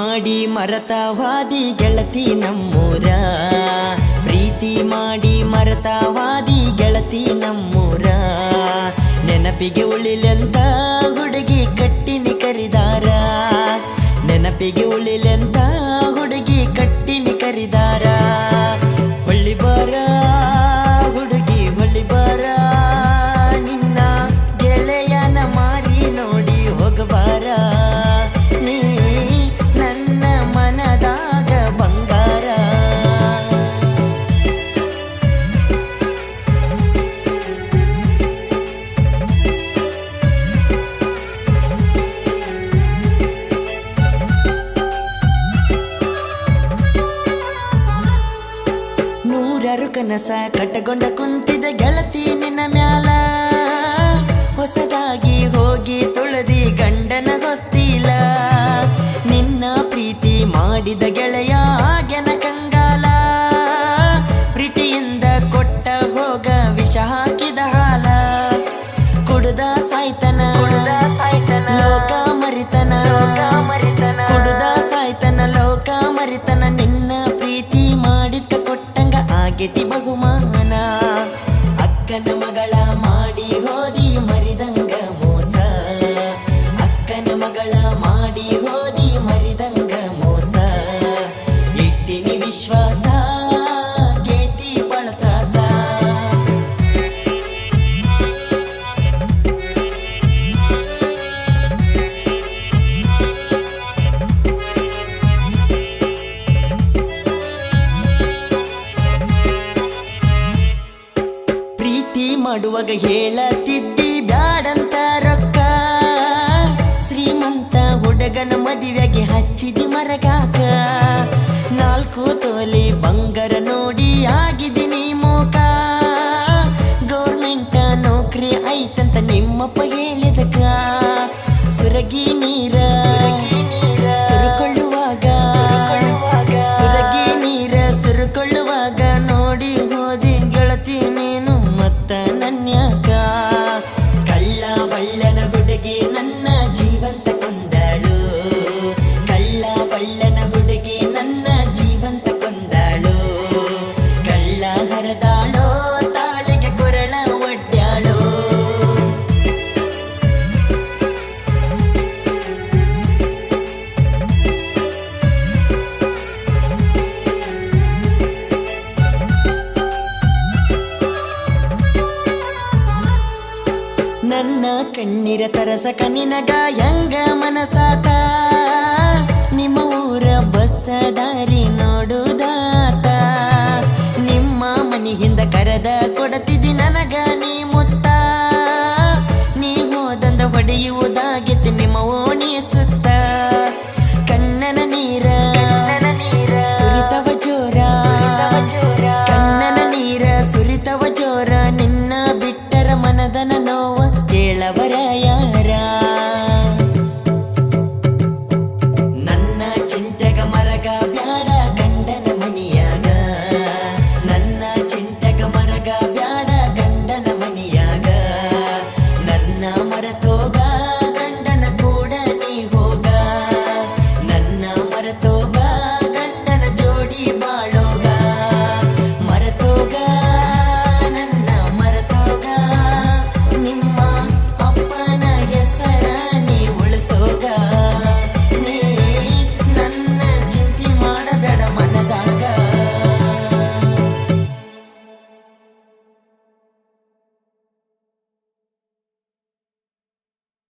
ಮಾಡಿ ಮರತವಾದಿ ಗೆಳತಿ ನಮ್ಮೂರ, ಪ್ರೀತಿ ಮಾಡಿ ಮರತವಾದಿ ಗೆಳತಿ ನಮ್ಮೂರ. ನೆನಪಿಗೆ ಉಳಿಲೆಂತ ಹುಡುಗಿ ಕಟ್ಟಿನಿ ಕರಿದಾರ, ನೆನಪಿಗೆ ಉಳಿಲೆಂತ ಹುಡುಗಿ ಕಟ್ಟಿನಿ ಕರಿದಾರ. ಹೊಳ್ಳಿ ಬಾರ ಹುಡುಗಿ ಹೊಳ್ಳಿ ಬಾರ, ನಿನ್ನ ಗೆಳೆಯನ ಮಾರಿ ನೋಡಿ ಹೋಗಬಾರ. ನೀ ನನ್ನ ಮನದಾಗ ಬಂಗಾರ. ನೂರಾರು ಕನಸ ಕಟ್ಟಗೊಂಡ ಕುಂತಿದ ಗೆಳತಿ ನಿನ್ನ ಮ್ಯಾಲ, ಹೊಸದಾಗಿ ಹೋಗಿ ತುಳದಿ ಗಂಡನ ಹೊಸ್ತಿಲ. ನಿನ್ನ ಪ್ರೀತಿ ಮಾಡಿದ ಗೆಳೆಯ ಗೆನ ಕಂಗಾಲ, ಪ್ರೀತಿಯಿಂದ ಕೊಟ್ಟ ಹೋಗ ವಿಷ ಹಾಕಿದ ಹಾಲ. ಕುಡುದ ಸಾಯ್ತನ ಲೋಕ ಮರಿತನ, ಕುಡುದ ಸಾಯ್ತನ ಲೋಕ ಮರಿತನ. ನಿನ್ನ ಪ್ರೀತಿ ಮಾಡಿದ್ಕ ಕೊಟ್ಟಂಗ ಆಗೇತಿ ಬಹುಮಾನ. ಅಕ್ಕನ ಮಗಳ ಮಾಡಿ ಹೋದಿ ಮರಿದಂಗ ಮೋಸ, ಅಕ್ಕನ ಮಗಳ ಮಾಡಿ ಹೋದಿ ಮರಿದಂಗ ಮೋಸ. ಇಟ್ಟಿನಿ ವಿಶ್ವಾಸ ಗೇತಿ ಬಳತ್ರಾಸ. ಪ್ರೀತಿ ಮಾಡುವಾಗ ಹೇಳತಿದ್ದಿ ಬ್ಯಾಡಂತ ರೊಕ್ಕ, ಶ್ರೀಮಂತ ಹುಡುಗನ ಮದುವೆಗೆ ಹಚ್ಚಿದಿ ಮರಗಾಕ. 4 ತೊಲೆ ಬಂಗಾರ ನೋಡಿ ಆಗಿದ್ದೀನಿ ಮೋಕ, ಗೌರ್ಮೆಂಟ್ ನೌಕರಿ ಐತಂತ ನಿಮ್ಮಪ್ಪ ಹೇಳಿದಕ. ಸುರಗಿ ನೀರ ಸುರುಕೊಳ್ಳುವಾಗ, ಸುರಗಿ ನೀರ ಸುರುಕೊಳ್ಳುವಾಗ ನೋಡಿ ಹೋದಿ ಗೆಳತಿ ನೀನು ಮತ್ತ ನನ್ಯಾಕ. ಕಳ್ಳ ಬಳ್ಳನ ಹುಡುಗಿ ನನ್ನ ಜೀವಂತ ಕೊಂದಳು, ಕಳ್ಳ ಬಳ್ಳನ ಹುಡುಗಿ ನನ್ನ ಜೀವಂತ ಕೊಂದಳು. ಕಳ್ಳ ಹರದಾಳೋ ತಾಳಿಗೆ ಕೊರಳ ಒಡ್ಡ್ಯಾಳೋ. ನನ್ನ ಕಣ್ಣೀರ ತರಸಕ ನಿನಗ ಹೆಂಗ ಮನಸಾತ, ನಿಮ್ಮ ಊರ ಬಸ್ಸ ದಾರಿ ನೋಡುದಾತ. ನಿಮ್ಮ ಮನಿಯಿಂದ ಕರೆದ ಕೊಡತಿದ್ದಿ ನನಗ ನೀ ಮುತ್ತ, ನೀ ಹೋದಂದ ಹೊಡೆಯುವುದಾಗಿತ್ತು ನಿಮ್ಮ ಓಣಿಯ ಸುತ್ತ. ಕಣ್ಣನ ನೀರ